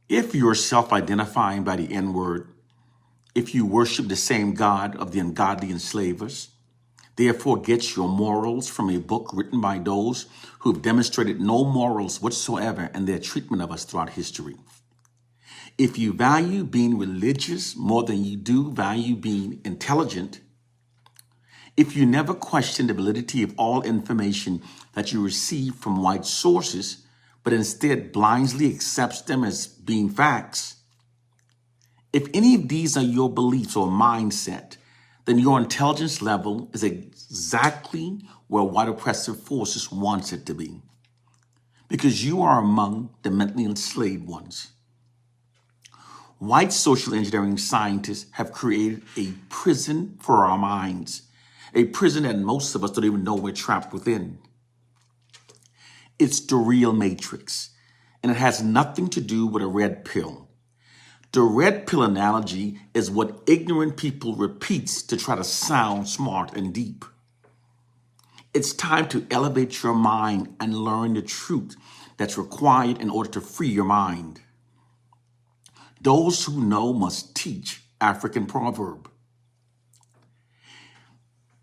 If you're self-identifying by the N-word, if you worship the same God of the ungodly enslavers, therefore get your morals from a book written by those who have demonstrated no morals whatsoever in their treatment of us throughout history. If you value being religious more than you do value being intelligent, if you never question the validity of all information that you receive from white sources, but instead blindly accepts them as being facts, if any of these are your beliefs or mindset, then your intelligence level is exactly where white oppressive forces wants it to be, because you are among the mentally enslaved ones. White social engineering scientists have created a prison for our minds, a prison that most of us don't even know we're trapped within. It's the real matrix, and it has nothing to do with a red pill. The red pill analogy is what ignorant people repeats to try to sound smart and deep. It's time to elevate your mind and learn the truth that's required in order to free your mind. Those who know must teach, African proverb.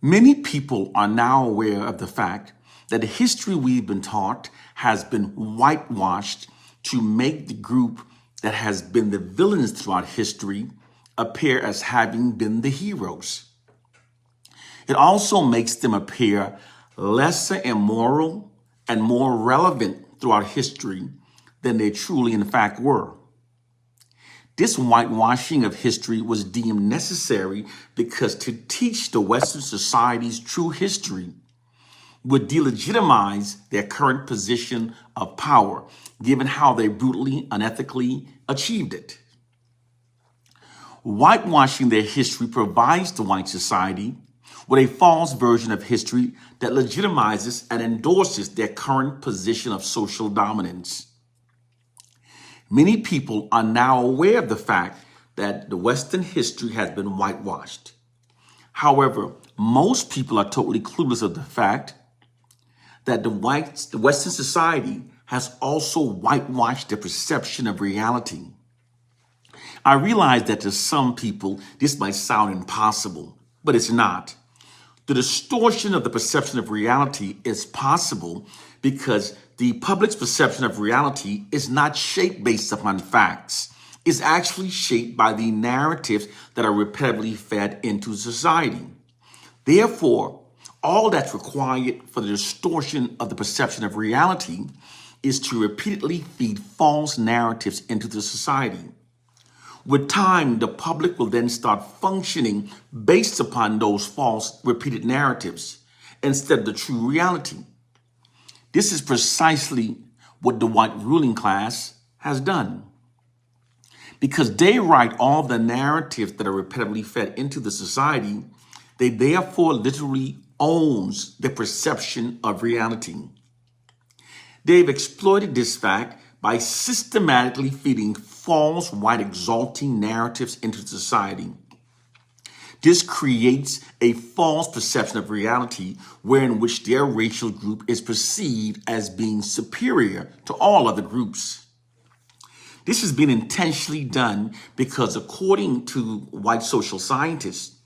Many people are now aware of the fact that the history we've been taught has been whitewashed to make the group that has been the villains throughout history appear as having been the heroes. It also makes them appear lesser immoral and more relevant throughout history than they truly in fact were. This whitewashing of history was deemed necessary because to teach the Western society's true history would delegitimize their current position of power, given how they brutally, unethically achieved it. Whitewashing their history provides the white society with a false version of history that legitimizes and endorses their current position of social dominance. Many people are now aware of the fact that the Western history has been whitewashed. However, most people are totally clueless of the fact that the Western society has also whitewashed the perception of reality. I realize that to some people, this might sound impossible, but it's not. The distortion of the perception of reality is possible because the public's perception of reality is not shaped based upon facts. It's actually shaped by the narratives that are repetitively fed into society. Therefore, all that's required for the distortion of the perception of reality is to repeatedly feed false narratives into the society. With time, the public will then start functioning based upon those false repeated narratives instead of the true reality. This is precisely what the white ruling class has done. Because they write all the narratives that are repetitively fed into the society, they therefore literally owns the perception of reality. They've exploited this fact by systematically feeding false white exalting narratives into society. This creates a false perception of reality wherein which their racial group is perceived as being superior to all other groups. This has been intentionally done because according to white social scientists,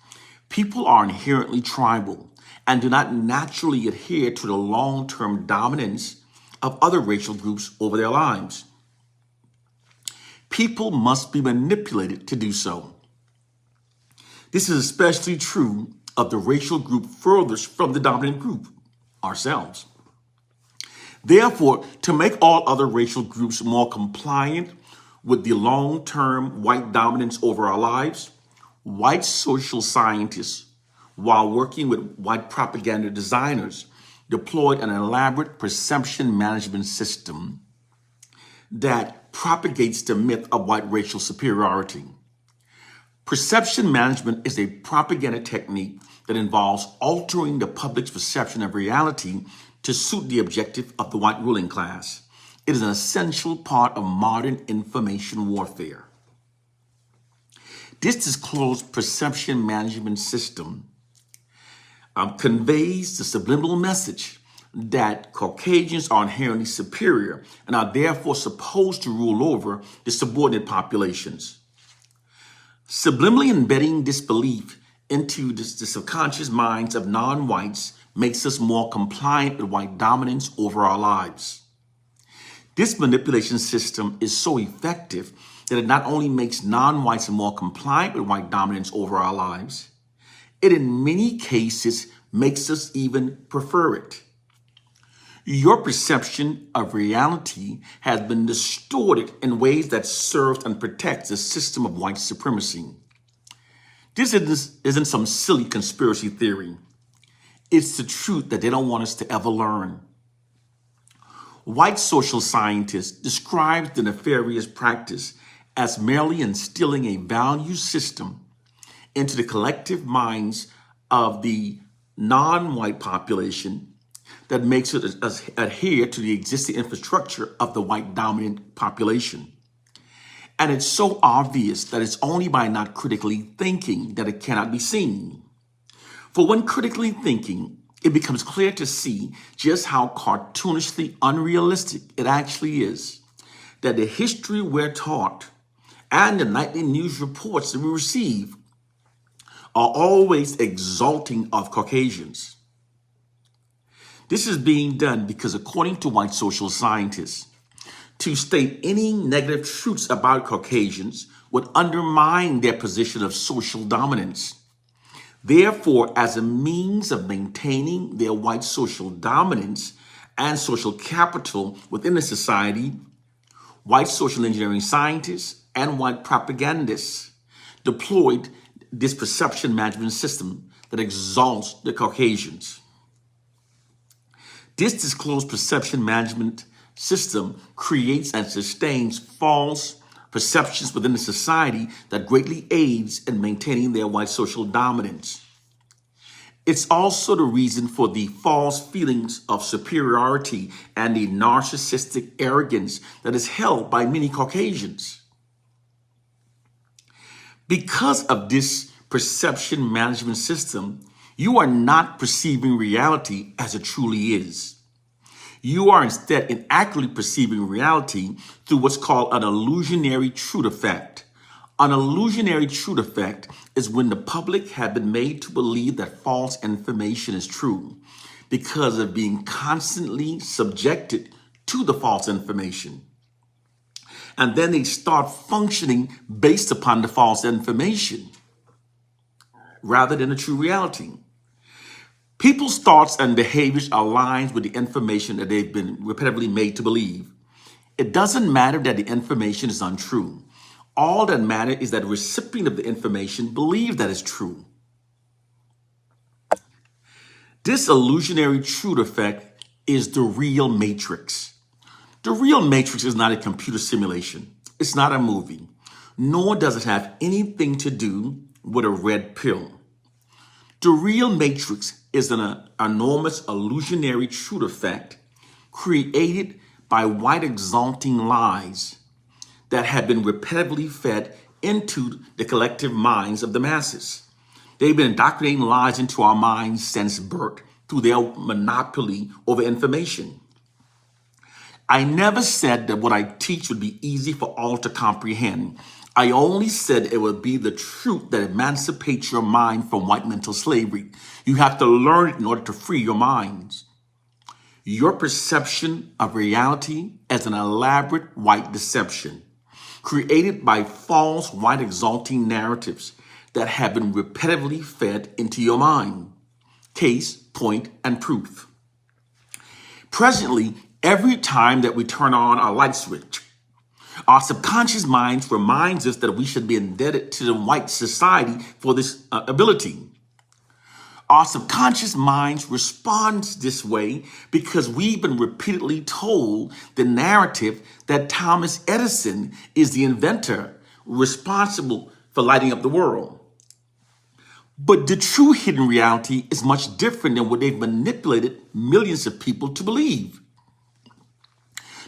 people are inherently tribal and do not naturally adhere to the long-term dominance of other racial groups over their lives. People must be manipulated to do so. This is especially true of the racial group furthest from the dominant group, ourselves. Therefore, to make all other racial groups more compliant with the long-term white dominance over our lives, white social scientists, while working with white propaganda designers, deployed an elaborate perception management system that propagates the myth of white racial superiority. Perception management is a propaganda technique that involves altering the public's perception of reality to suit the objective of the white ruling class. It is an essential part of modern information warfare. This disclosed perception management system conveys the subliminal message that Caucasians are inherently superior and are therefore supposed to rule over the subordinate populations. Subliminally embedding this belief into the subconscious minds of non-whites makes us more compliant with white dominance over our lives. This manipulation system is so effective that it not only makes non-whites more compliant with white dominance over our lives, it in many cases makes us even prefer it. Your perception of reality has been distorted in ways that serves and protects the system of white supremacy. This isn't some silly conspiracy theory. It's the truth that they don't want us to ever learn. White social scientists describe the nefarious practice as merely instilling a value system into the collective minds of the non-white population that makes it adhere to the existing infrastructure of the white dominant population. And it's so obvious that it's only by not critically thinking that it cannot be seen. For when critically thinking, it becomes clear to see just how cartoonishly unrealistic it actually is that the history we're taught and the nightly news reports that we receive are always exalting of Caucasians. This is being done because, according to white social scientists, to state any negative truths about Caucasians would undermine their position of social dominance. Therefore, as a means of maintaining their white social dominance and social capital within the society, white social engineering scientists and white propagandists deployed this perception management system that exalts the Caucasians. This disclosed perception management system creates and sustains false perceptions within the society that greatly aids in maintaining their white social dominance. It's also the reason for the false feelings of superiority and the narcissistic arrogance that is held by many Caucasians. Because of this perception management system, you are not perceiving reality as it truly is. You are instead inaccurately perceiving reality through what's called an illusionary truth effect. An illusionary truth effect is when the public have been made to believe that false information is true because of being constantly subjected to the false information. And then they start functioning based upon the false information rather than the true reality. People's thoughts and behaviors align with the information that they've been repetitively made to believe. It doesn't matter that the information is untrue. All that matters is that the recipient of the information believes that it's true. This illusionary truth effect is the real matrix. The real matrix is not a computer simulation. It's not a movie, nor does it have anything to do with a red pill. The real matrix is an enormous illusionary truth effect created by white exalting lies that have been repetitively fed into the collective minds of the masses. They've been indoctrinating lies into our minds since birth through their monopoly over information. I never said that what I teach would be easy for all to comprehend. I only said it would be the truth that emancipates your mind from white mental slavery. You have to learn it in order to free your minds. Your perception of reality as an elaborate white deception created by false white exalting narratives that have been repetitively fed into your mind. Case, point, and proof. Presently, every time that we turn on our light switch, our subconscious mind reminds us that we should be indebted to the white society for this ability. Our subconscious mind responds this way because we've been repeatedly told the narrative that Thomas Edison is the inventor responsible for lighting up the world. But the true hidden reality is much different than what they've manipulated millions of people to believe.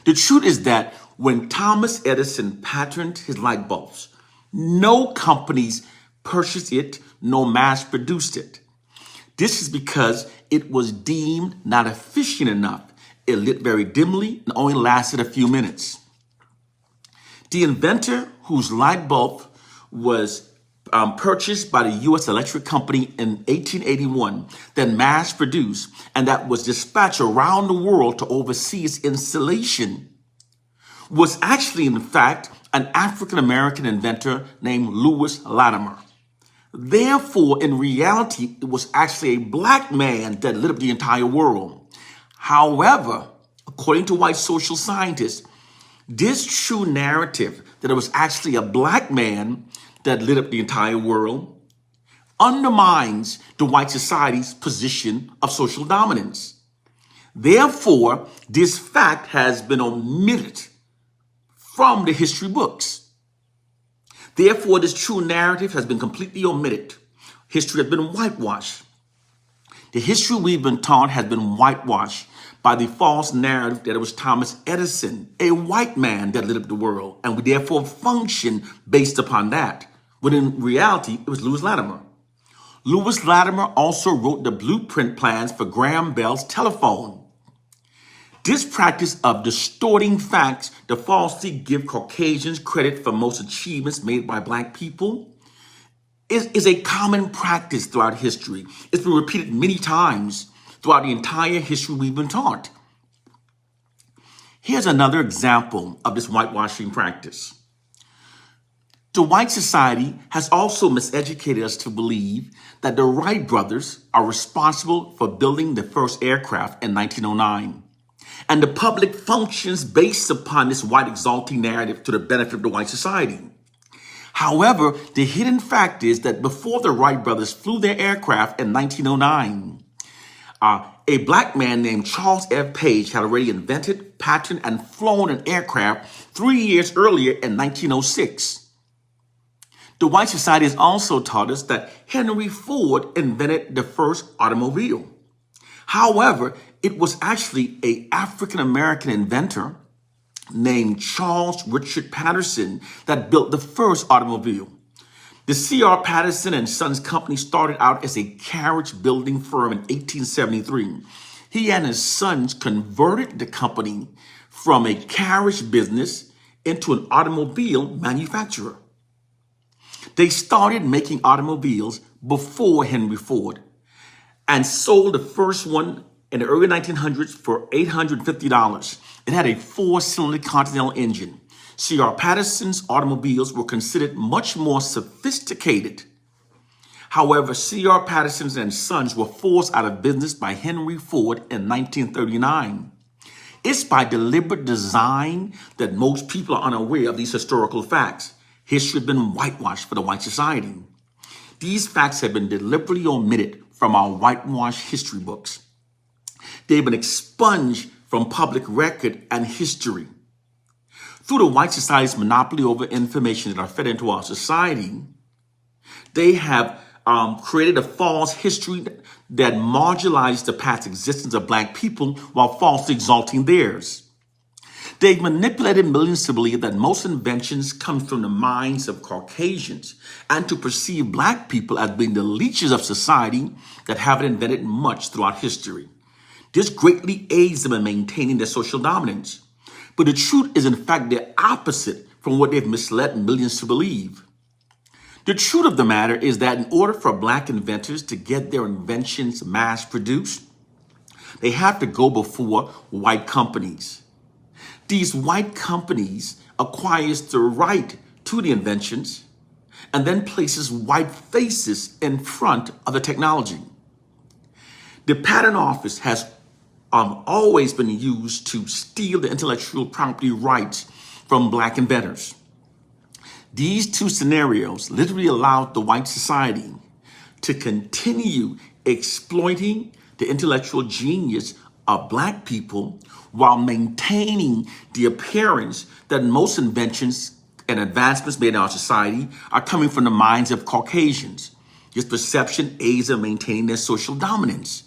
The truth is that when Thomas Edison patented his light bulbs, no companies purchased it, no mass produced it. This is because it was deemed not efficient enough. It lit very dimly and only lasted a few minutes. The inventor, whose light bulb was purchased by the U.S. Electric Company in 1881, then mass produced, and that was dispatched around the world to oversee its installation, was actually, in fact, an African American inventor named Lewis Latimer. Therefore, in reality, it was actually a black man that lit up the entire world. However, according to white social scientists, this true narrative that it was actually a black man that lit up the entire world undermines the white society's position of social dominance. Therefore, this fact has been omitted from the history books. Therefore, this true narrative has been completely omitted. History has been whitewashed. The history we've been taught has been whitewashed by the false narrative that it was Thomas Edison, a white man, that lit up the world, and we therefore function based upon that. When in reality, it was Lewis Latimer. Lewis Latimer also wrote the blueprint plans for Graham Bell's telephone. This practice of distorting facts to falsely give Caucasians credit for most achievements made by black people is a common practice throughout history. It's been repeated many times throughout the entire history we've been taught. Here's another example of this whitewashing practice. The white society has also miseducated us to believe that the Wright brothers are responsible for building the first aircraft in 1909. And the public functions based upon this white exalting narrative to the benefit of the white society. However, the hidden fact is that before the Wright brothers flew their aircraft in 1909, a black man named Charles F. Page had already invented, patented, and flown an aircraft 3 years earlier in 1906. The white society has also taught us that Henry Ford invented the first automobile. However, it was actually an African-American inventor named Charles Richard Patterson that built the first automobile. The C.R. Patterson and Sons Company started out as a carriage building firm in 1873. He and his sons converted the company from a carriage business into an automobile manufacturer. They started making automobiles before Henry Ford and sold the first one in the early 1900s for $850. It had a 4-cylinder Continental engine. C.R. Patterson's automobiles were considered much more sophisticated. However, C.R. Patterson and Sons were forced out of business by Henry Ford in 1939. It's by deliberate design that most people are unaware of these historical facts. History has been whitewashed for the white society. These facts have been deliberately omitted from our whitewashed history books. They've been expunged from public record and history. Through the white society's monopoly over information that are fed into our society, they have created a false history that marginalized the past existence of black people while falsely exalting theirs. They've manipulated millions to believe that most inventions come from the minds of Caucasians and to perceive black people as being the leeches of society that haven't invented much throughout history. This greatly aids them in maintaining their social dominance. But the truth is, in fact, the opposite from what they've misled millions to believe. The truth of the matter is that in order for black inventors to get their inventions mass produced, they have to go before white companies. These white companies acquires the right to the inventions and then places white faces in front of the technology. The Patent Office has always been used to steal the intellectual property rights from black inventors. These two scenarios literally allowed the white society to continue exploiting the intellectual genius of black people while maintaining the appearance that most inventions and advancements made in our society are coming from the minds of Caucasians. This perception aids in maintaining their social dominance.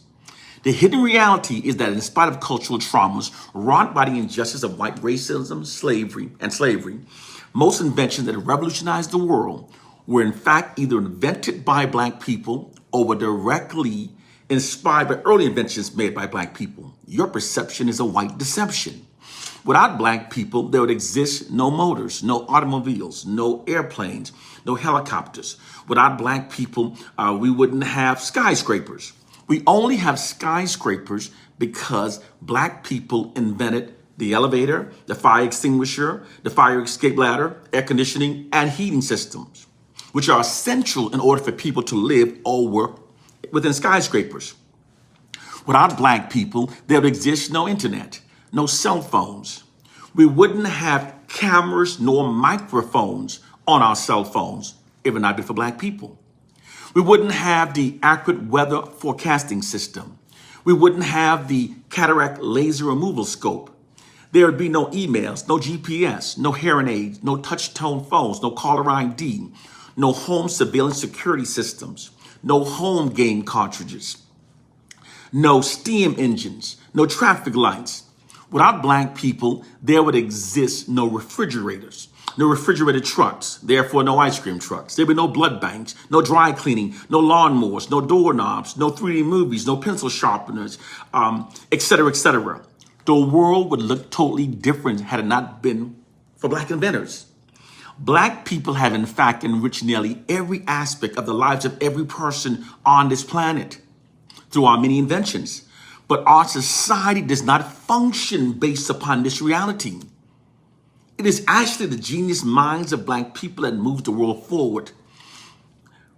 The hidden reality is that in spite of cultural traumas wrought by the injustice of white racism, slavery, most inventions that revolutionized the world were in fact either invented by black people or were directly inspired by early inventions made by black people. Your perception is a white deception. Without black people, there would exist no motors, no automobiles, no airplanes, no helicopters. Without black people, we wouldn't have skyscrapers. We only have skyscrapers because black people invented the elevator, the fire extinguisher, the fire escape ladder, air conditioning, and heating systems, which are essential in order for people to live or work within skyscrapers. Without black people, there would exist no internet, no cell phones. We wouldn't have cameras nor microphones on our cell phones if it not be for black people. We wouldn't have the accurate weather forecasting system. We wouldn't have the cataract laser removal scope. There would be no emails, no GPS, no hearing aids, no touch-tone phones, no caller ID, no home surveillance security systems, no home game cartridges, no steam engines, no traffic lights. Without black people, there would exist no refrigerators, no refrigerated trucks, therefore no ice cream trucks. There would be no blood banks, no dry cleaning, no lawnmowers, no doorknobs, no 3D movies, no pencil sharpeners, et cetera, et cetera. The world would look totally different had it not been for black inventors. Black people have in fact enriched nearly every aspect of the lives of every person on this planet through our many inventions. But our society does not function based upon this reality. It is actually the genius minds of black people that move the world forward.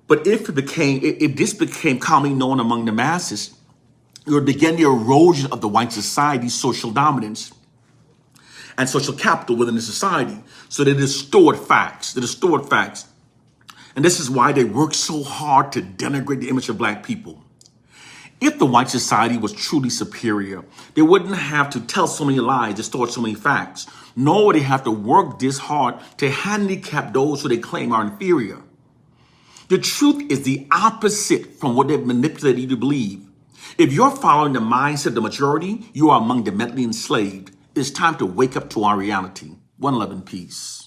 But if this became commonly known among the masses, it would begin the erosion of the white society's social dominance and social capital within the society. So they distort facts. And this is why they work so hard to denigrate the image of black people. If the white society was truly superior, they wouldn't have to tell so many lies, distort so many facts, nor would they have to work this hard to handicap those who they claim are inferior. The truth is the opposite from what they've manipulated you to believe. If you're following the mindset of the majority, you are among the mentally enslaved. It's time to wake up to our reality. One love and peace.